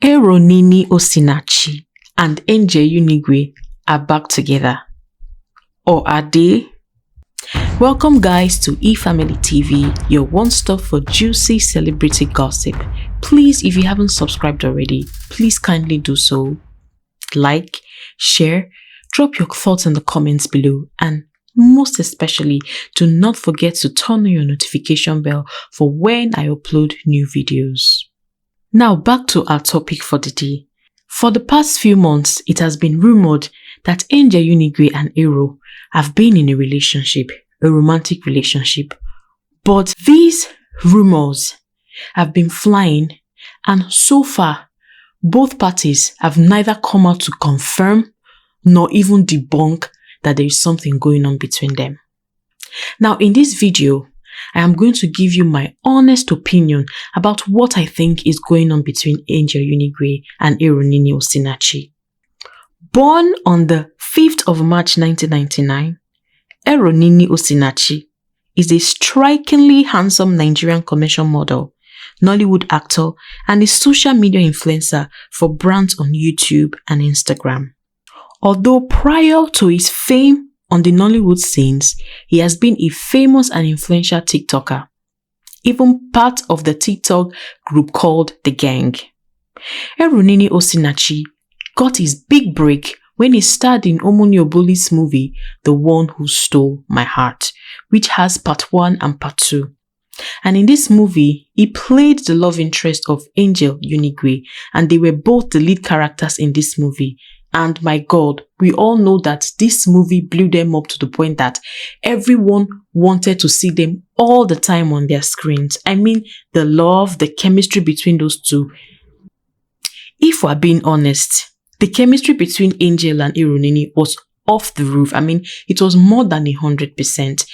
Eronini Osinachi and Angel Unigwe are back together. Or are they? Welcome guys to eFamily TV, your one-stop for juicy celebrity gossip. Please, if you haven't subscribed already, please kindly do so. Like, share, drop your thoughts in the comments below, and most especially, do not forget to turn on your notification bell for when I upload new videos. Now back to our topic for the day. For the past few months, it has been rumored that Angel Unigwe and Ero have been in a relationship, a romantic relationship. But these rumors have been flying, and so far, both parties have neither come out to confirm nor even debunk that there is something going on between them. Now in this video, I am going to give you my honest opinion about what I think is going on between Angel Unigwe and Eronini Osinachi. Born on the 5th of March 1999, Eronini Osinachi is a strikingly handsome Nigerian commercial model, Nollywood actor, and a social media influencer for brands on YouTube and Instagram. Although prior to his fame on the Nollywood scenes, he has been a famous and influential TikToker, even part of the TikTok group called The Gang. Eronini Osinachi got his big break when he starred in Omoniobuli's movie The One Who Stole My Heart, which has part 1 and part 2. And in this movie, he played the love interest of Angel Unigwe, and they were both the lead characters in this movie. And my God, we all know that this movie blew them up to the point that everyone wanted to see them all the time on their screens. I mean, the love, the chemistry between those two. If we're being honest, the chemistry between Angel and Eronini was off the roof. I mean, it was more than 100%.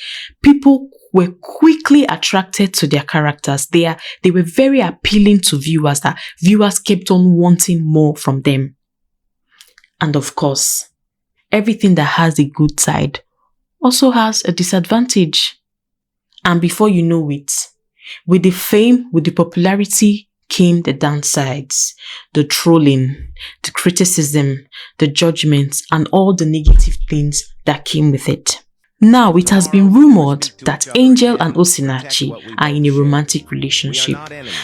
People were quickly attracted to their characters. They were very appealing to viewers, that viewers kept on wanting more from them. And of course, everything that has a good side also has a disadvantage. And before you know it, with the fame, with the popularity came the downsides, the trolling, the criticism, the judgments, and all the negative things that came with it. Now, it has been rumored that Angel and Osinachi are in a romantic relationship,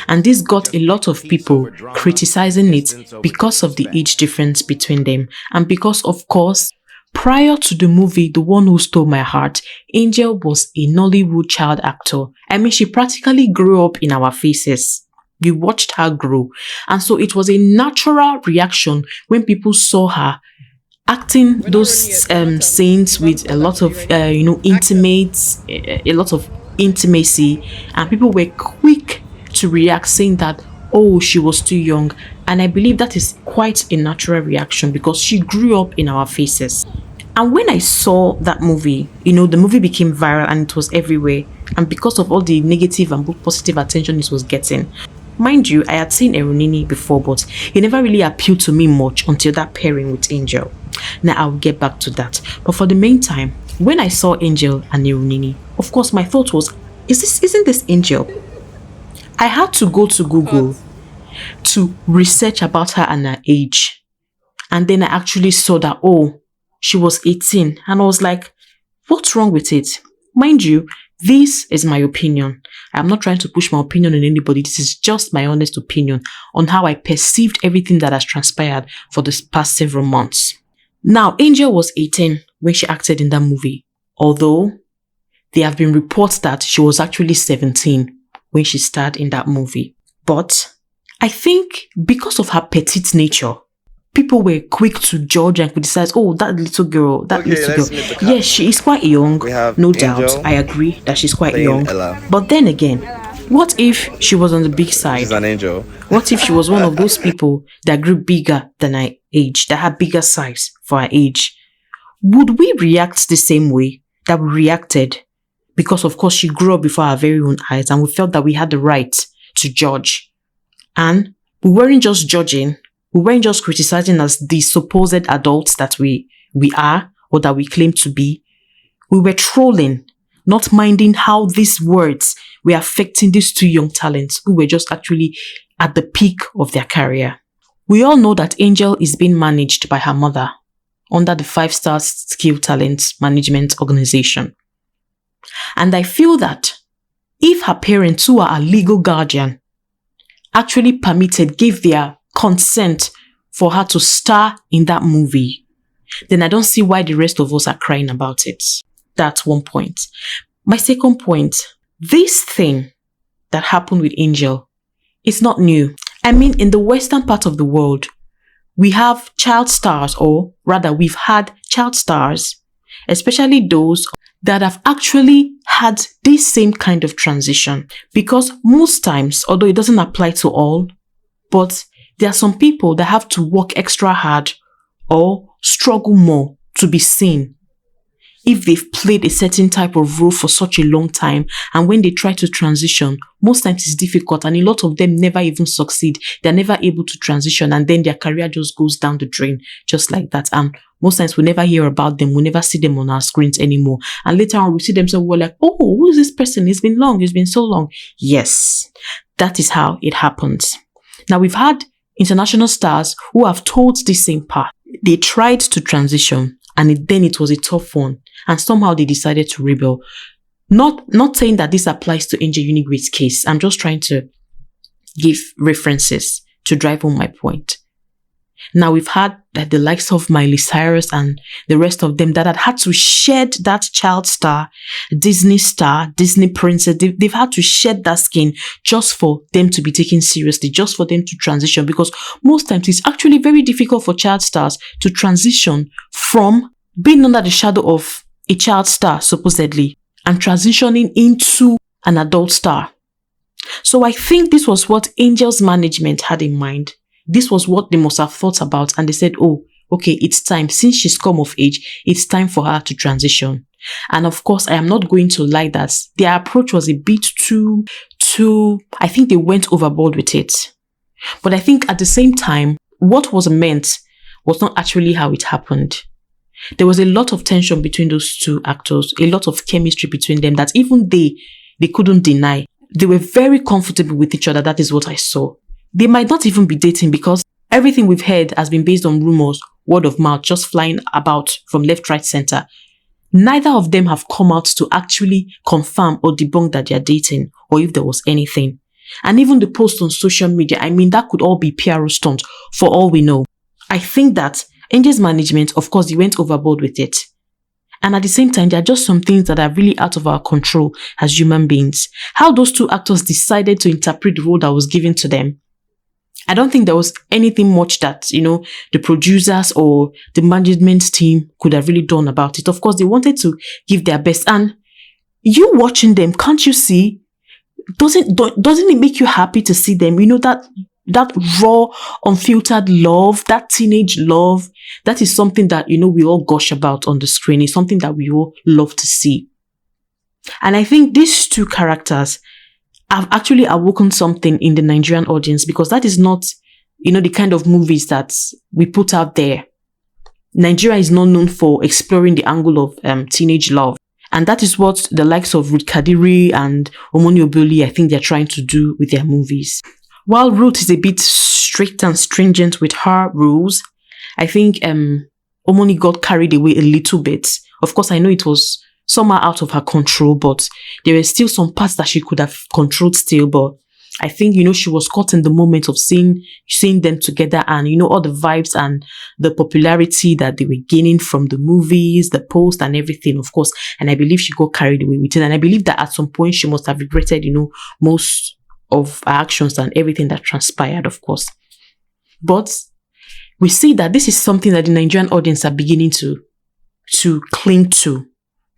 and this got a lot of people criticizing it because of the age difference between them, and because, of course, prior to the movie The One Who Stole My Heart, Angel was a Nollywood child actor. I mean, she practically grew up in our faces. We watched her grow, and so it was a natural reaction when people saw her acting those scenes with a lot of intimates, a lot of intimacy, and people were quick to react saying that, oh, she was too young. And I believe that is quite a natural reaction because she grew up in our faces. And when I saw that movie, the movie became viral and it was everywhere, and because of all the negative and positive attention it was getting. Mind you, I had seen Eronini before, but he never really appealed to me much until that pairing with Angel. Now I'll get back to that. But for the meantime, when I saw Angel and Eronini, of course my thought was, isn't this Angel? I had to go to Google to research about her and her age. And then I actually saw that, oh, she was 18. And I was like, what's wrong with it? Mind you, this is my opinion. I'm not trying to push my opinion on anybody. This is just my honest opinion on how I perceived everything that has transpired for the past several months. Now, Angel was 18 when she acted in that movie, although there have been reports that she was actually 17 when she starred in that movie. But I think because of her petite nature, people were quick to judge and criticize, oh, that little girl. Yes, she is quite young, no doubt. I agree that she's quite young. Ella. But then again, what if she was on the big side? She's an angel. What if she was one of those people that grew bigger than her age, that had bigger size for her age? Would we react the same way that we reacted? Because of course she grew up before our very own eyes and we felt that we had the right to judge. And we weren't just judging, we weren't just criticizing as the supposed adults that we are or that we claim to be. We were trolling, not minding how these words were affecting these two young talents who were just actually at the peak of their career. We all know that Angel is being managed by her mother under the 5-star skill talent management organization. And I feel that if her parents, who are a legal guardian, actually gave their consent for her to star in that movie, then I don't see why the rest of us are crying about it. That's one point. My second point, this thing that happened with Angel is not new. I mean, in the western part of the world, we have child stars, or rather we've had child stars, especially those that have actually had this same kind of transition. Because most times, although it doesn't apply to all, but there are some people that have to work extra hard or struggle more to be seen if they've played a certain type of role for such a long time, and when they try to transition, most times it's difficult, and a lot of them never even succeed. They're never able to transition, and then their career just goes down the drain just like that. And most times we never hear about them, we never see them on our screens anymore. And later on we see them, so we're like, oh, who is this person? It's been so long. Yes, that is how it happens. Now, we've had international stars who have told the same path. They tried to transition, and then it was a tough one, and somehow they decided to rebel. Not saying that this applies to Angel Unigwe's case. I'm just trying to give references to drive home my point. Now, we've had the likes of Miley Cyrus and the rest of them that had to shed that child star, Disney princess. They've had to shed that skin just for them to be taken seriously, just for them to transition, because most times it's actually very difficult for child stars to transition from being under the shadow of a child star, supposedly, and transitioning into an adult star. So I think this was what Angel's management had in mind. This was what they must have thought about, and they said, oh, okay, it's time. Since she's come of age, it's time for her to transition. And of course, I am not going to lie that their approach was a bit too, I think they went overboard with it. But I think at the same time, what was meant was not actually how it happened. There was a lot of tension between those two actors, a lot of chemistry between them that even they couldn't deny. They were very comfortable with each other. That is what I saw. They might not even be dating, because everything we've heard has been based on rumors, word of mouth, just flying about from left, right, center. Neither of them have come out to actually confirm or debunk that they're dating, or if there was anything. And even the post on social media, I mean, that could all be PR stunt for all we know. I think that Angel's management, of course, they went overboard with it. And at the same time, there are just some things that are really out of our control as human beings. How those two actors decided to interpret the role that was given to them, I don't think there was anything much that, the producers or the management team could have really done about it. Of course, they wanted to give their best. And you watching them, can't you see? Doesn't it make you happy to see them? That raw, unfiltered love, that teenage love, that is something that, we all gush about on the screen. It's something that we all love to see. And I think these two characters have actually awoken something in the Nigerian audience, because that is not, the kind of movies that we put out there. Nigeria is not known for exploring the angle of teenage love. And that is what the likes of Ruth Kadiri and Omoni, I think they're trying to do with their movies. While Ruth is a bit strict and stringent with her rules, I think Omoni got carried away a little bit. Of course, I know it was somehow out of her control, but there were still some parts that she could have controlled still. But I think, she was caught in the moment of seeing them together, and, all the vibes and the popularity that they were gaining from the movies, the post and everything, of course. And I believe she got carried away with it. And I believe that at some point she must have regretted, most of her actions and everything that transpired, of course. But we see that this is something that the Nigerian audience are beginning to cling to.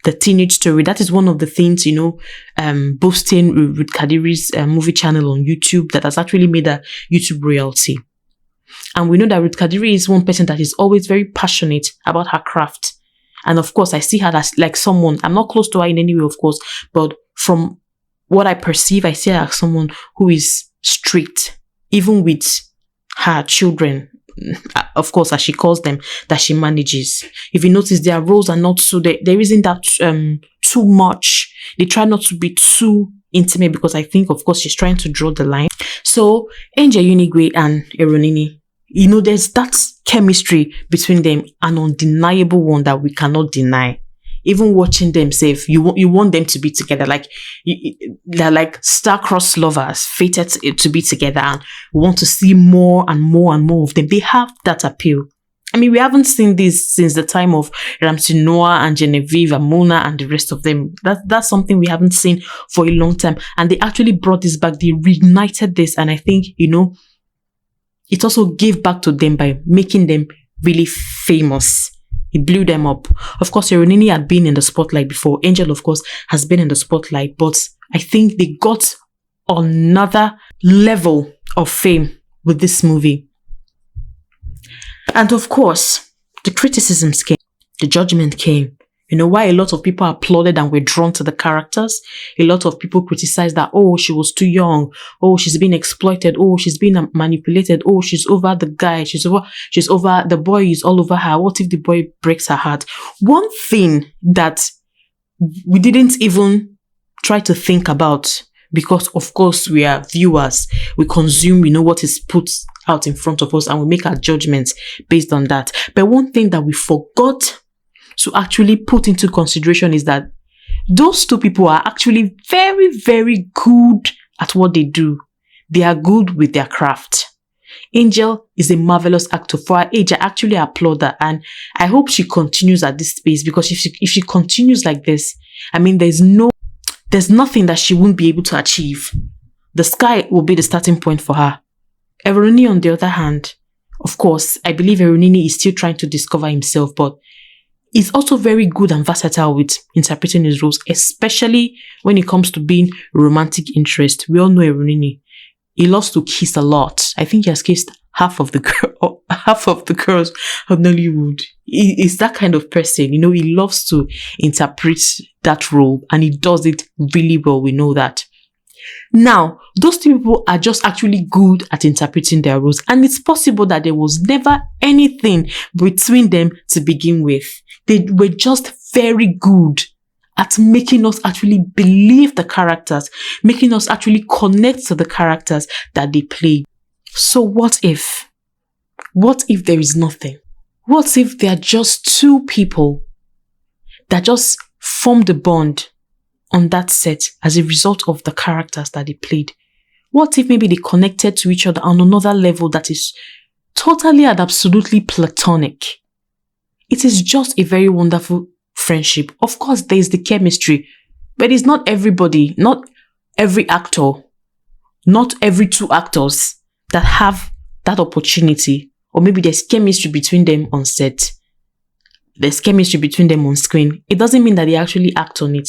The teenage story. That is one of the things, boosting Ruth Kadiri's movie channel on YouTube that has actually made her YouTube royalty. And we know that Ruth Kadiri is one person that is always very passionate about her craft. And of course, I see her as like someone, I'm not close to her in any way, of course, but from what I perceive, I see her as someone who is strict, even with her children, of course, as she calls them, that she manages. If you notice, their roles are not so, there isn't that too much. They try not to be too intimate, because I think, of course, she's trying to draw the line. So, Angel Unigwe and Eronini, There's that chemistry between them, an undeniable one that we cannot deny. Even watching them safe, you want them to be together. Like, they're like star-crossed lovers, fated to be together, and we want to see more and more and more of them. They have that appeal. I mean, we haven't seen this since the time of Ramsey Noah and Genevieve and Mona and the rest of them. That's something we haven't seen for a long time. And they actually brought this back. They reignited this. And I think, it also gave back to them by making them really famous. It blew them up. Of course, Eronini had been in the spotlight before. Angel, of course, has been in the spotlight. But I think they got another level of fame with this movie. And of course, the criticisms came. The judgment came. Why a lot of people applauded and were drawn to the characters. A lot of people criticized that, oh, she was too young. Oh, she's been exploited. Oh, she's been manipulated. Oh, she's over the guy. She's over the boy is all over her. What if the boy breaks her heart? One thing that we didn't even try to think about, because of course we are viewers, we consume, what is put out in front of us, and we make our judgments based on that. But one thing that we forgot to actually put into consideration is that those two people are actually very, very good at what they do. They are good with their craft. Angel is a marvelous actor. For her age, I actually applaud her, and I hope she continues at this pace, because if she continues like this, I mean, there's nothing that she won't be able to achieve. The sky will be the starting point for her. Eronini, on the other hand, of course, I believe Eronini is still trying to discover himself, but he's also very good and versatile with interpreting his roles, especially when it comes to being romantic interest. We all know Eronini. He loves to kiss a lot. I think he has kissed half of the girls of Nollywood. He's that kind of person. He loves to interpret that role, and he does it really well. We know that. Now, those two people are just actually good at interpreting their roles, and it's possible that there was never anything between them to begin with. They were just very good at making us actually believe the characters, making us actually connect to the characters that they play. So what if? What if there is nothing? What if they are just two people that just formed a bond on that set as a result of the characters that they played? What if maybe they connected to each other on another level that is totally and absolutely platonic? It is just a very wonderful friendship. Of course, there is the chemistry, but it's not everybody, not every actor, not every two actors that have that opportunity. Or maybe there's chemistry between them on set. There's chemistry between them on screen. It doesn't mean that they actually act on it.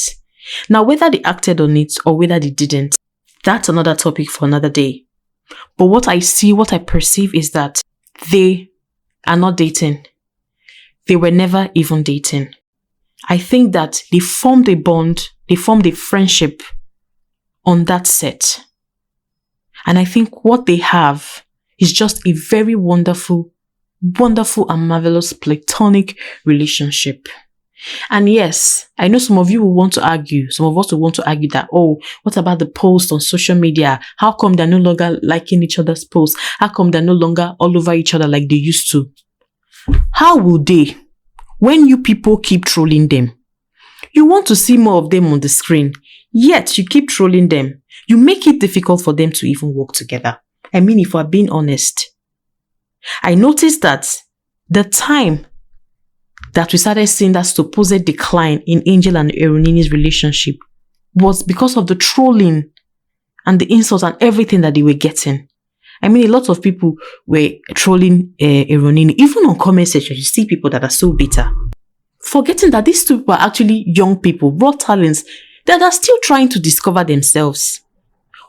Now, whether they acted on it or whether they didn't, that's another topic for another day. But what I see, what I perceive is that they are not dating. They were never even dating. I think that they formed a bond, they formed a friendship on that set. And I think what they have is just a very wonderful, wonderful and marvelous platonic relationship. And yes, I know some of you will want to argue, some of us will want to argue that, oh, what about the posts on social media? How come they're no longer liking each other's posts? How come they're no longer all over each other like they used to? How will they, when you people keep trolling them? You want to see more of them on the screen, yet you keep trolling them. You make it difficult for them to even work together. I mean, if we're being honest, I noticed that the time that we started seeing that supposed decline in Angel and Eronini's relationship was because of the trolling and the insults and everything that they were getting. I mean, a lot of people were trolling Eronini. Even on comment section, you see people that are so bitter, forgetting that these two people are actually young people, raw talents, that are still trying to discover themselves.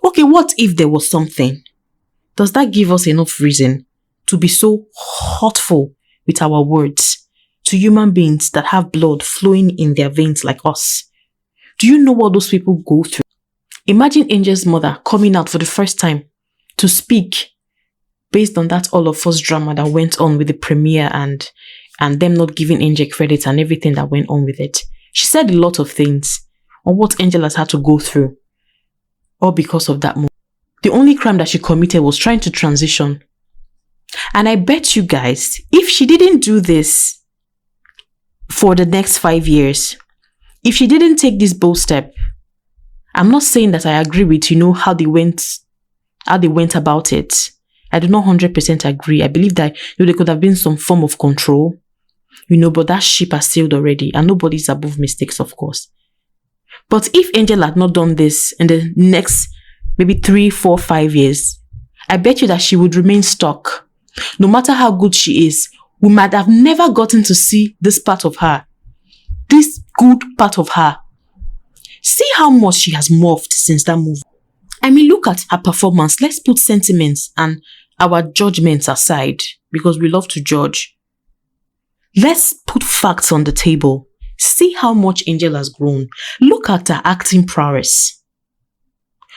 Okay, what if there was something? Does that give us enough reason to be so hurtful with our words to human beings that have blood flowing in their veins like us? Do you know what those people go through? Imagine Angel's mother coming out for the first time to speak based on that all of us drama that went on with the premiere and them not giving Angel credit and everything that went on with it. She said a lot of things on what Angel has had to go through, all because of that moment. The only crime that she committed was trying to transition And I bet you guys, if she didn't do this for the next 5 years, if she didn't take this bold step, I'm not saying that I agree with, how they went about it. I do not 100% agree. I believe that, there could have been some form of control, but that ship has sailed already and nobody's above mistakes, of course. But if Angel had not done this in the next maybe 3, 4, 5 years, I bet you that she would remain stuck. No matter how good she is, we might have never gotten to see this part of her. This good part of her. See how much she has morphed since that movie. I mean, look at her performance. Let's put sentiments and our judgments aside because we love to judge. Let's put facts on the table. See how much Angel has grown. Look at her acting prowess.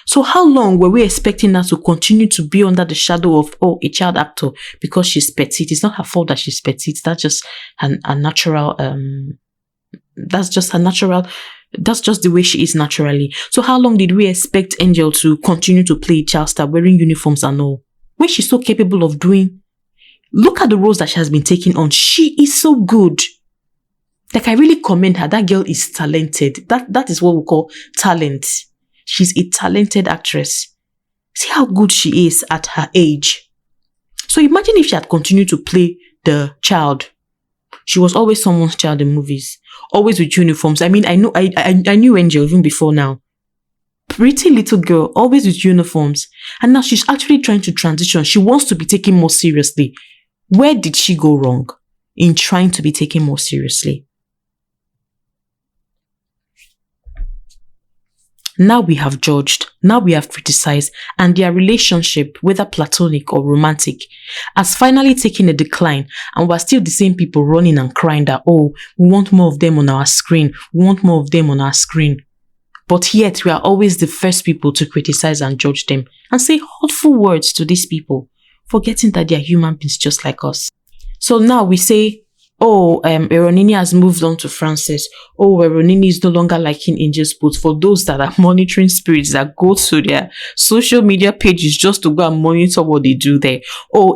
So how long were we expecting her to continue to be under the shadow of, a child actor because she's petite? It's not her fault that she's petite. That's just a natural, that's just the way she is naturally. So how long did we expect Angel to continue to play child star wearing uniforms and all? When she's so capable of doing, look at the roles that she has been taking on. She is so good. Like, I really commend her. That girl is talented. That is what we call talent. She's a talented actress. See how good she is at her age. So imagine if she had continued to play the child. She was always someone's child in movies. Always with uniforms. I mean, I knew Angel even before now. Pretty little girl, always with uniforms. And now she's actually trying to transition. She wants to be taken more seriously. Where did she go wrong in trying to be taken more seriously? Now we have judged, now we have criticized, and their relationship, whether platonic or romantic, has finally taken a decline, and we're still the same people running and crying that, we want more of them on our screen, we want more of them on our screen. But yet we are always the first people to criticize and judge them and say hurtful words to these people, forgetting that they are human beings just like us. So now we say, Eronini has moved on to Francis. Eronini is no longer liking Angel's post. For those that are monitoring spirits that go to their social media pages just to go and monitor what they do there.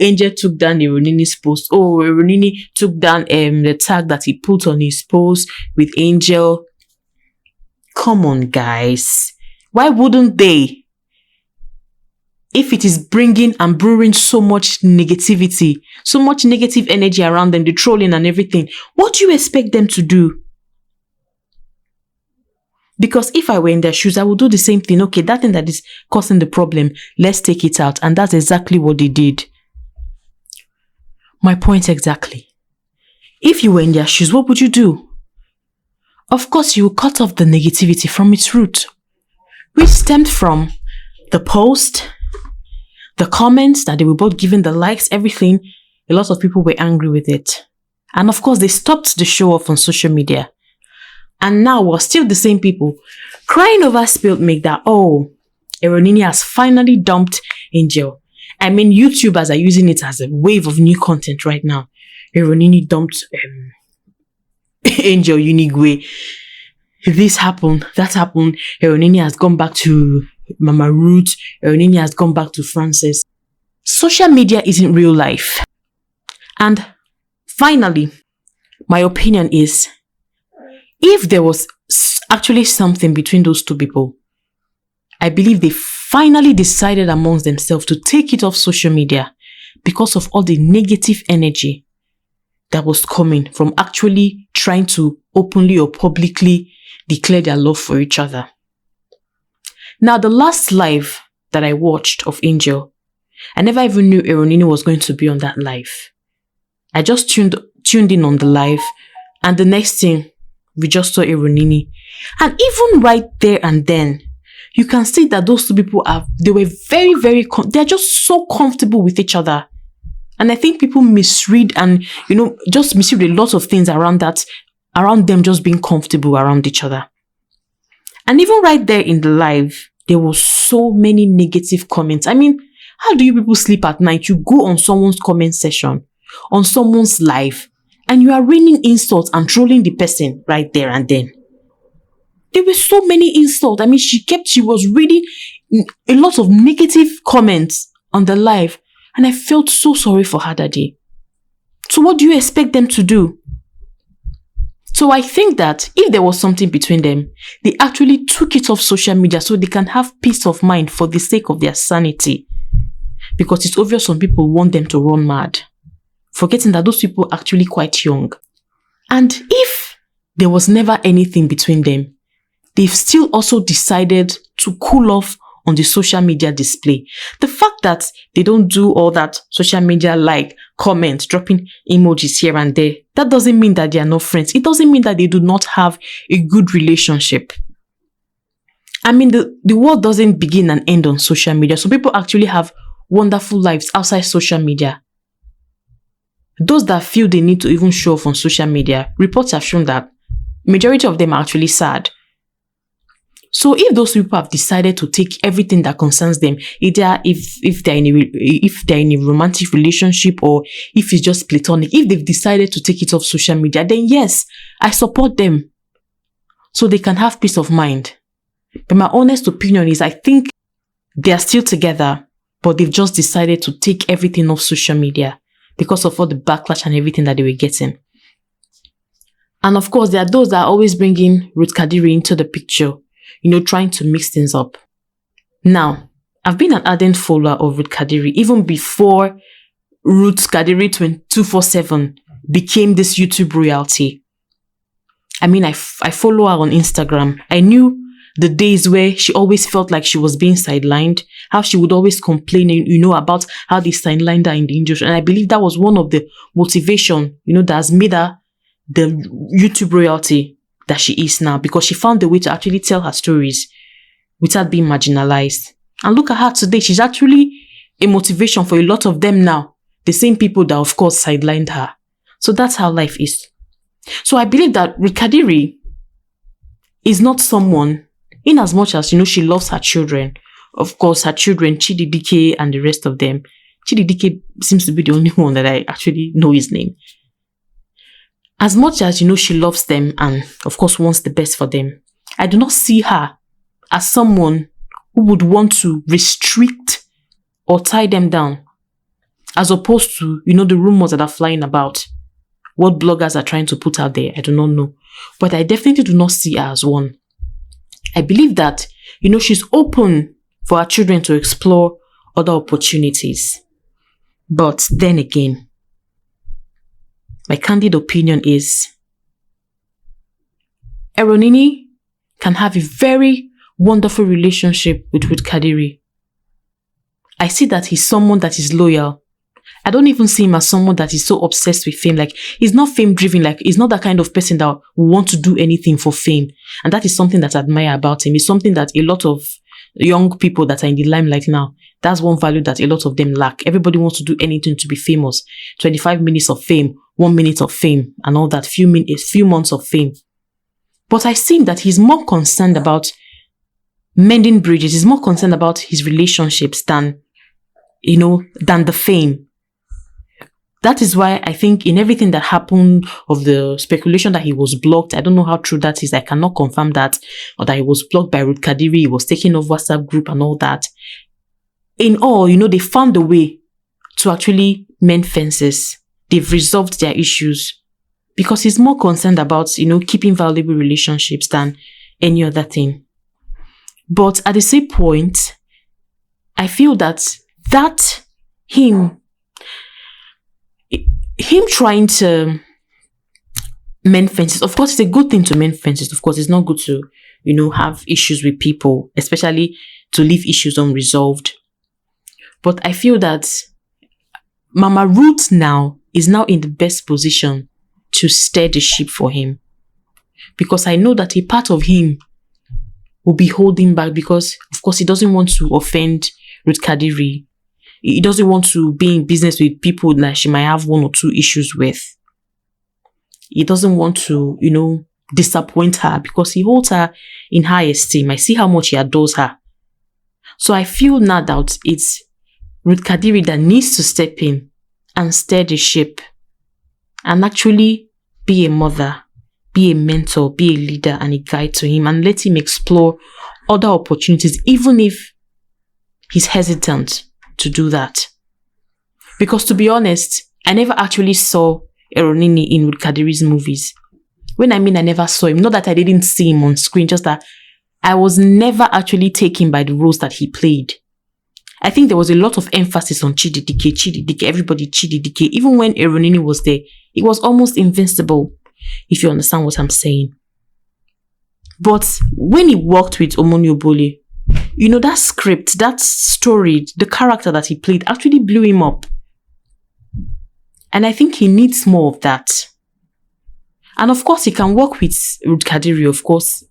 Angel took down Eronini's post. Eronini took down the tag that he put on his post with Angel. Come on, guys. Why wouldn't they? If it is bringing and brewing so much negativity, so much negative energy around them, the trolling and everything, what do you expect them to do? Because if I were in their shoes, I would do the same thing. Okay, that thing that is causing the problem, let's take it out. And that's exactly what they did. My point exactly. If you were in their shoes, what would you do? Of course, you would cut off the negativity from its root, which stemmed from the post, the comments that they were both giving, the likes, everything. A lot of people were angry with it. And of course, they stopped the show off on social media. And now we're still the same people crying over spilled milk that, Eronini has finally dumped Angel. I mean, YouTubers are using it as a wave of new content right now. Eronini dumped Angel Unigwe. This happened, that happened. Eronini has gone back to Mama Ruth. Eronini has gone back to Francis. Social media isn't real life. And finally, my opinion is, if there was actually something between those two people, I believe they finally decided amongst themselves to take it off social media because of all the negative energy that was coming from actually trying to openly or publicly declare their love for each other. Now, the last live that I watched of Angel, I never even knew Eronini was going to be on that live. I just tuned in on the live, and the next thing, we just saw Eronini. And even right there and then, you can see that those two people they were very, very, they're just so comfortable with each other. And I think people misread and, just misread a lot of things around them just being comfortable around each other. And even right there in the live, there were so many negative comments. I mean, how do you people sleep at night? You go on someone's comment section, on someone's live, and you are raining insults and trolling the person right there and then. There were so many insults. I mean, she was reading a lot of negative comments on the live. And I felt so sorry for her that day. So what do you expect them to do? So I think that if there was something between them, they actually took it off social media so they can have peace of mind for the sake of their sanity. Because it's obvious some people want them to run mad, forgetting that those people are actually quite young. And if there was never anything between them, they've still also decided to cool off on the social media display. The fact that they don't do all that social media like, comments, dropping emojis here and there, that doesn't mean that they are not friends. It doesn't mean that they do not have a good relationship. I mean, the world doesn't begin and end on social media. So people actually have wonderful lives outside social media. Those that feel they need to even show off on social media, reports have shown that majority of them are actually sad. So if those people have decided to take everything that concerns them, either if they're in a romantic relationship or if it's just platonic, if they've decided to take it off social media, then yes, I support them. So they can have peace of mind. But my honest opinion is I think they are still together, but they've just decided to take everything off social media because of all the backlash and everything that they were getting. And of course, there are those that are always bringing Ruth Kadiri into the picture, trying to mix things up. Now, I've been an ardent follower of Ruth Kadiri even before Ruth Kadiri 247 became this YouTube royalty. I mean, I follow her on Instagram. I knew the days where she always felt like she was being sidelined, how she would always complain, about how they sidelined her in the industry. And I believe that was one of the motivation, that has made her the YouTube royalty that she is now, because she found a way to actually tell her stories without being marginalized. And look at her today. She's actually a motivation for a lot of them now. The same people that, of course, sidelined her. So that's how life is. So I believe that Ruth Kadiri is not someone, in as much as, she loves her children. Of course, her children, Chididike and the rest of them. Chididike seems to be the only one that I actually know his name. As much as, she loves them and, of course, wants the best for them, I do not see her as someone who would want to restrict or tie them down, as opposed to, the rumors that are flying about, what bloggers are trying to put out there. I do not know. But I definitely do not see her as one. I believe that, she's open for her children to explore other opportunities. But then again, my candid opinion is Eronini can have a very wonderful relationship with Ruth Kadiri. I see that he's someone that is loyal. I don't even see him as someone that is so obsessed with fame. Like, he's not fame driven. Like, he's not that kind of person that will want to do anything for fame. And that is something that I admire about him. It's something that a lot of young people that are in the limelight now, that's one value that a lot of them lack. Everybody wants to do anything to be famous. 25 minutes of fame, 1 minute of fame, and all that, few months of fame. But I see that he's more concerned about mending bridges. He's more concerned about his relationships than the fame. That is why I think in everything that happened of the speculation that he was blocked, I don't know how true that is. I cannot confirm that, or that he was blocked by Ruth Kadiri, he was taking off WhatsApp group and all that. In all, they found a way to actually mend fences. They've resolved their issues because he's more concerned about, keeping valuable relationships than any other thing. But at the same point, I feel that him trying to mend fences, of course, it's a good thing to mend fences. Of course, it's not good to, have issues with people, especially to leave issues unresolved. But I feel that Mama Ruth is now in the best position to steer the ship for him. Because I know that a part of him will be holding back because, of course, he doesn't want to offend Ruth Kadiri. He doesn't want to be in business with people that she might have 1 or 2 issues with. He doesn't want to, disappoint her because he holds her in high esteem. I see how much he adores her. So I feel now that it's Ruth Kadiri that needs to step in and steer the ship and actually be a mother, be a mentor, be a leader and a guide to him, and let him explore other opportunities, even if he's hesitant to do that. Because to be honest, I never actually saw Eronini in Ruth Kadiri's movies. When I mean I never saw him, not that I didn't see him on screen, just that I was never actually taken by the roles that he played. I think there was a lot of emphasis on Chididike, everybody Chididike. Even when Eronini was there, it was almost invincible, if you understand what I'm saying. But when he worked with Omoniobole, you know, that script, that story, the character that he played actually blew him up. And I think he needs more of that. And of course, he can work with Ruth Kadiri, of course.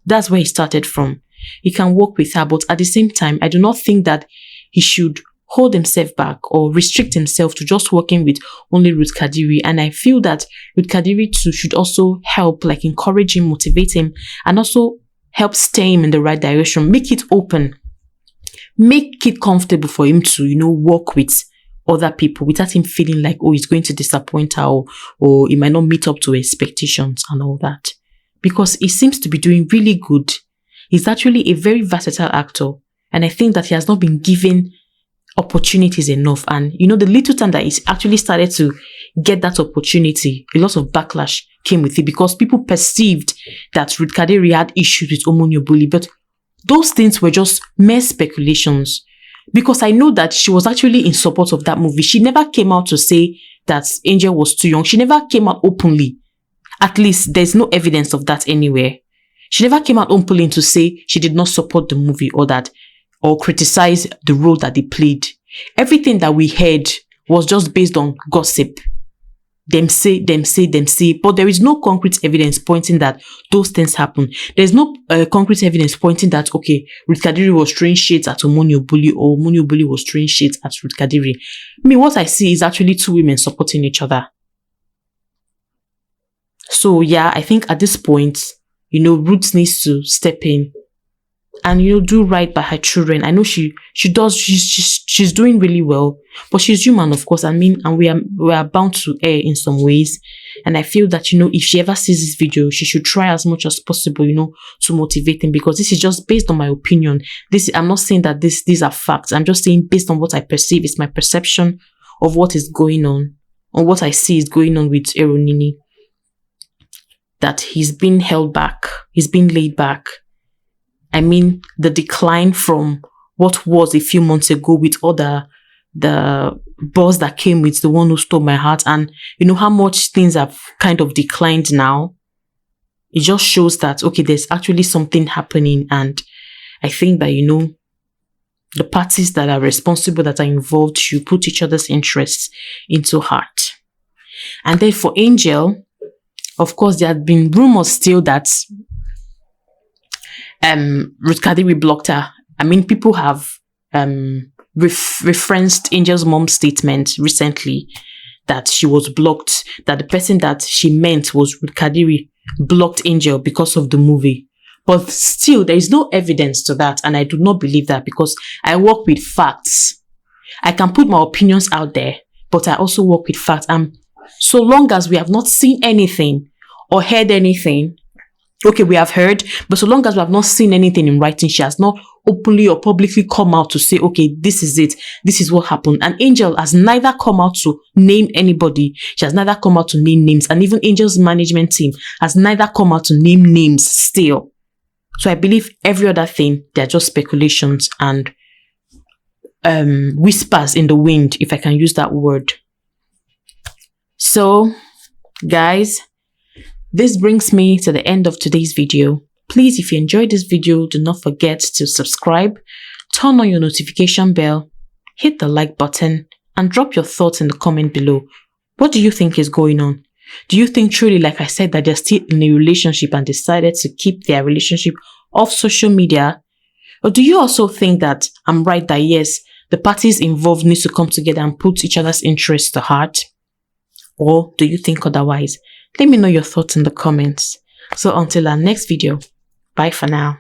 That's where he started from. He can work with her, but at the same time, I do not think that he should hold himself back or restrict himself to just working with only Ruth Kadiri. And I feel that Ruth Kadiri too should also help, like encourage him, motivate him, and also help steer him in the right direction. Make it open. Make it comfortable for him to, you know, work with other people without him feeling like, oh, he's going to disappoint her or he might not meet up to expectations and all that. Because he seems to be doing really good. He's actually a very versatile actor. And I think that he has not been given opportunities enough. And, you know, the little time that he's actually started to get that opportunity, a lot of backlash came with it because people perceived that Ruth Kadiri had issues with Omoniobole. But those things were just mere speculations. Because I know that she was actually in support of that movie. She never came out to say that Angel was too young. She never came out openly. At least there's no evidence of that anywhere. She never came out openly to say she did not support the movie or criticize the role that they played. Everything that we heard was just based on gossip. Them say, but there is no concrete evidence pointing that those things happen. There's no concrete evidence pointing that, okay, Ruth Kadiri was throwing shades at Omoniobole or Omoniobole was throwing shades at Ruth Kadiri. I mean, what I see is actually two women supporting each other. So yeah, I think at this point, you know, Ruth needs to step in and, you know, do right by her children. I know she's doing really well, but she's human, of course. I mean, and we are bound to err in some ways. And I feel that, you know, if she ever sees this video, she should try as much as possible, you know, to motivate him, because this is just based on my opinion. I'm not saying that these are facts. I'm just saying based on what I perceive, it's my perception of what is going on, or what I see is going on with Eronini. That he's been held back. He's been laid back. I mean, the decline from what was a few months ago with all the buzz that came with The One Who Stole My Heart, and you know how much things have kind of declined now. It just shows that, okay, there's actually something happening, and I think that, you know, the parties that are responsible, that are involved, should put each other's interests into heart. And then for Angel, of course, there had been rumors still that Ruth Kadiri blocked her. I mean, people have referenced Angel's mom's statement recently that she was blocked, that the person that she meant was Ruth Kadiri blocked Angel because of the movie. But still, there is no evidence to that, and I do not believe that, because I work with facts. I can put my opinions out there, but I also work with facts. And so long as we have not seen anything or heard anything, okay, we have heard, but so long as we have not seen anything in writing, she has not openly or publicly come out to say, okay, this is it, this is what happened. And Angel has neither come out to name anybody, she has neither come out to name names, and even Angel's management team has neither come out to name names still. So I believe every other thing, they're just speculations and whispers in the wind, if I can use that word. So, guys, this brings me to the end of today's video. Please, if you enjoyed this video, do not forget to subscribe, turn on your notification bell, hit the like button, and drop your thoughts in the comment below. What do you think is going on? Do you think truly, like I said, that they're still in a relationship and decided to keep their relationship off social media? Or do you also think that I'm right that yes, the parties involved need to come together and put each other's interests to heart? Or do you think otherwise? Let me know your thoughts in the comments. So until our next video, bye for now.